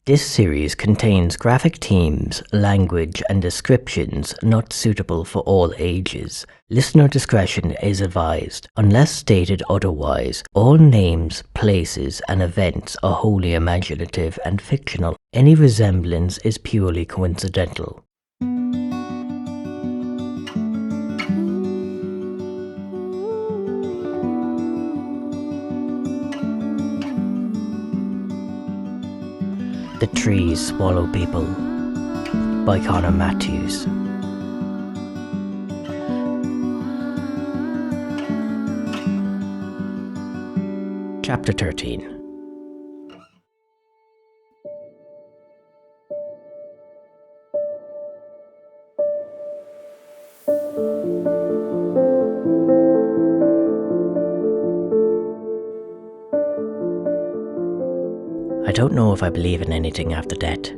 This series contains graphic themes, language, and descriptions not suitable for all ages. Listener discretion is advised. Unless stated otherwise, all names, places, and events are wholly imaginative and fictional. Any resemblance is purely coincidental. The Trees Swallow People by Conor Matthews. Chapter 13. I don't know if I believe in anything after death.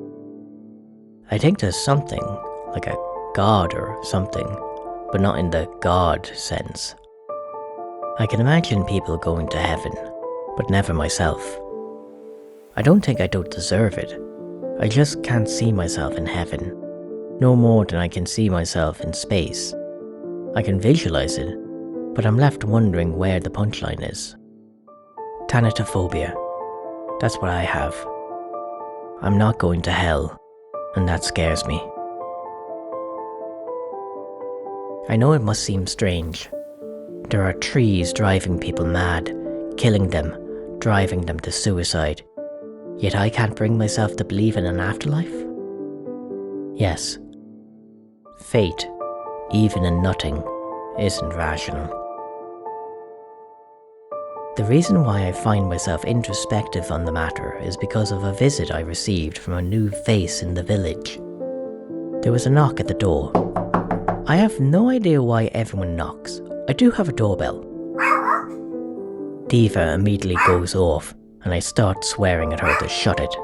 I think there's something, like a god or something, but not in the God sense. I can imagine people going to heaven, but never myself. I don't think I don't deserve it. I just can't see myself in heaven, no more than I can see myself in space. I can visualize it, but I'm left wondering where the punchline is. Thanatophobia. That's what I have. I'm not going to hell, and that scares me. I know it must seem strange. There are trees driving people mad, killing them, driving them to suicide. Yet I can't bring myself to believe in an afterlife? Yes. Fate, even in nothing, isn't rational. The reason why I find myself introspective on the matter is because of a visit I received from a new face in the village. There was a knock at the door. I have no idea why everyone knocks. I do have a doorbell. Diva immediately goes off, and I start swearing at her to shut it.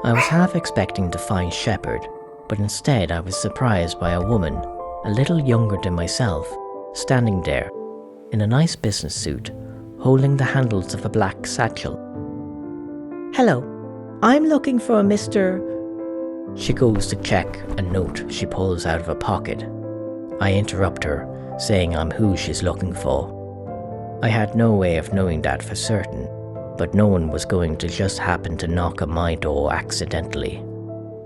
I was half expecting to find Shepherd, but instead I was surprised by a woman, a little younger than myself, standing there, in a nice business suit, holding the handles of a black satchel. "Hello, I'm looking for a Mr. She goes to check a note she pulls out of a pocket. I interrupt her, saying I'm who she's looking for. I had no way of knowing that for certain, but no one was going to just happen to knock on my door accidentally.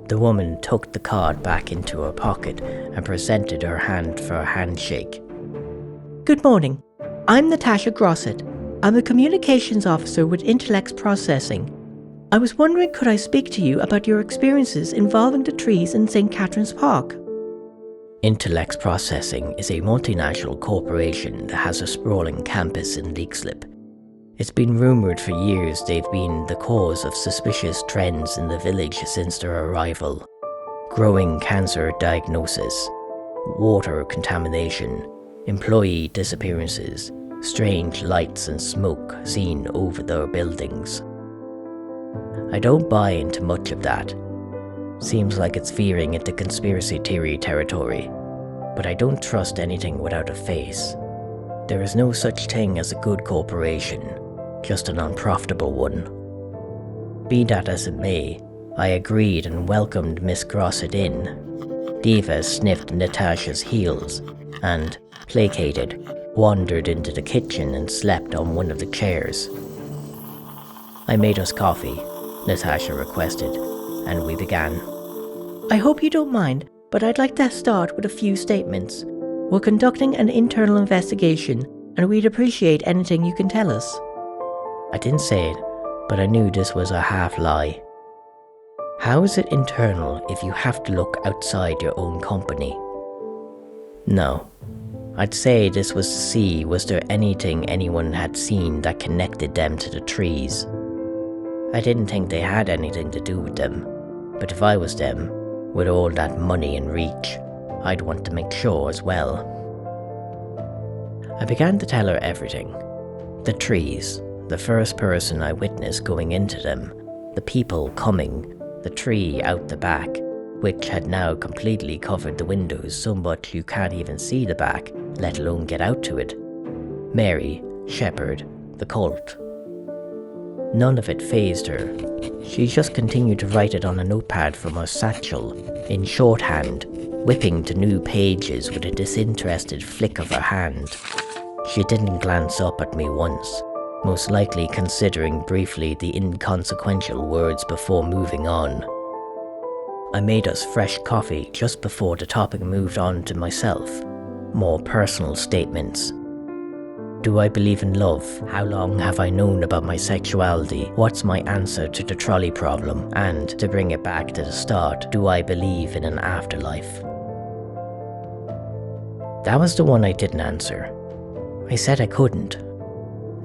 The woman tucked the card back into her pocket and presented her hand for a handshake. "Good morning. I'm Natasha Grosset. I'm a communications officer with Intellects Processing. I was wondering, could I speak to you about your experiences involving the trees in St. Catherine's Park?" Intellects Processing is a multinational corporation that has a sprawling campus in Leixlip. It's been rumoured for years they've been the cause of suspicious trends in the village since their arrival. Growing cancer diagnosis, water contamination, employee disappearances, strange lights and smoke seen over their buildings. I don't buy into much of that. Seems like it's veering into conspiracy theory territory, but I don't trust anything without a face. There is no such thing as a good corporation, just an unprofitable one. Be that as it may, I agreed and welcomed Miss Grosset in. Diva sniffed Natasha's heels and, placated, wandered into the kitchen and slept on one of the chairs. "I made us coffee," Natasha requested, and we began. "I hope you don't mind, but I'd like to start with a few statements. We're conducting an internal investigation, and we'd appreciate anything you can tell us." I didn't say it, but I knew this was a half-lie. How is it internal if you have to look outside your own company? No. I'd say this was to see was there anything anyone had seen that connected them to the trees. I didn't think they had anything to do with them, but if I was them, with all that money and reach, I'd want to make sure as well. I began to tell her everything. The trees, the first person I witnessed going into them, the people coming, the tree out the back, which had now completely covered the windows so much you can't even see the back, let alone get out to it. Mary, Shepherd, the cult. None of it fazed her. She just continued to write it on a notepad from her satchel, in shorthand, whipping to new pages with a disinterested flick of her hand. She didn't glance up at me once, most likely considering briefly the inconsequential words before moving on. I made us fresh coffee just before the topic moved on to myself. More personal statements. Do I believe in love? How long have I known about my sexuality? What's my answer to the trolley problem? And, to bring it back to the start, do I believe in an afterlife? That was the one I didn't answer. I said I couldn't.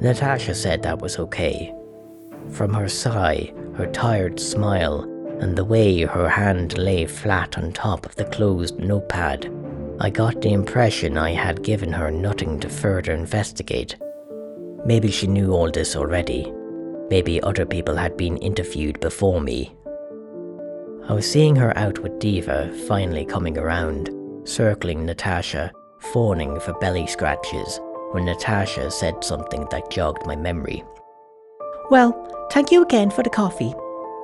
Natasha said that was okay. From her sigh, her tired smile, and the way her hand lay flat on top of the closed notepad, I got the impression I had given her nothing to further investigate. Maybe she knew all this already. Maybe other people had been interviewed before me. I was seeing her out with Diva finally coming around, circling Natasha, fawning for belly scratches, when Natasha said something that jogged my memory. Well, thank you again for the coffee.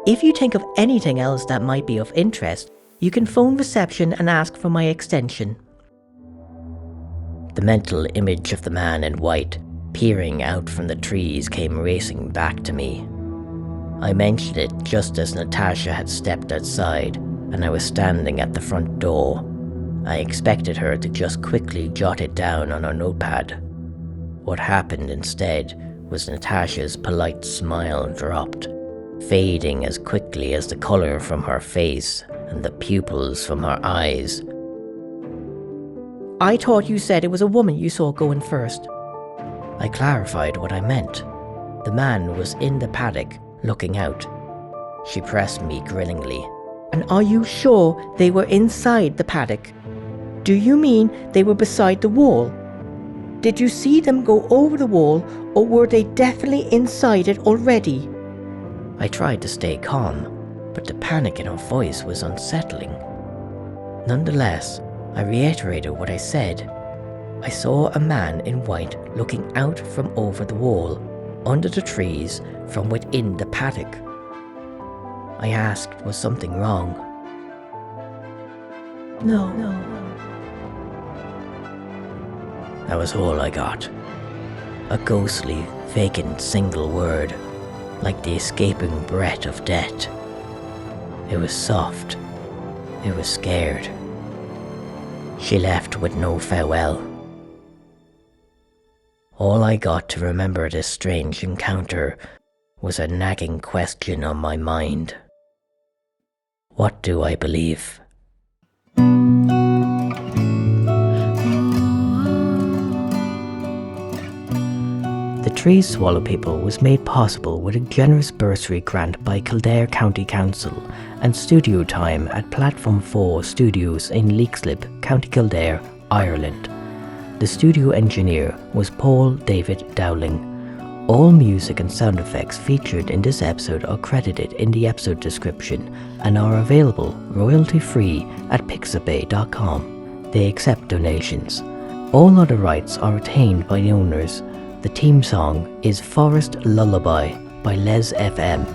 If you think of anything else that might be of interest, you can phone reception and ask for my extension. The mental image of the man in white, peering out from the trees, came racing back to me. I mentioned it just as Natasha had stepped outside, and I was standing at the front door. I expected her to just quickly jot it down on her notepad. What happened instead was Natasha's polite smile dropped, fading as quickly as the colour from her face and the pupils from her eyes. I thought you said it was a woman you saw going first. I clarified what I meant. The man was in the paddock, looking out. She pressed me grinningly. And are you sure they were inside the paddock? Do you mean they were beside the wall? Did you see them go over the wall, or were they definitely inside it already? I tried to stay calm, but the panic in her voice was unsettling. Nonetheless, I reiterated what I said. I saw a man in white looking out from over the wall, under the trees, from within the paddock. I asked, was something wrong? No. That was all I got. A ghostly, vacant single word, like the escaping breath of death. It was soft. It was scared. She left with no farewell. All I got to remember this strange encounter was a nagging question on my mind. What do I believe? The Trees Swallow People was made possible with a generous bursary grant by Kildare County Council and studio time at Platform 4 Studios in Leixlip, County Kildare, Ireland. The studio engineer was Paul David Dowling. All music and sound effects featured in this episode are credited in the episode description and are available royalty-free at pixabay.com. They accept donations. All other rights are retained by the owners. The theme song is Forest Lullaby by Les FM.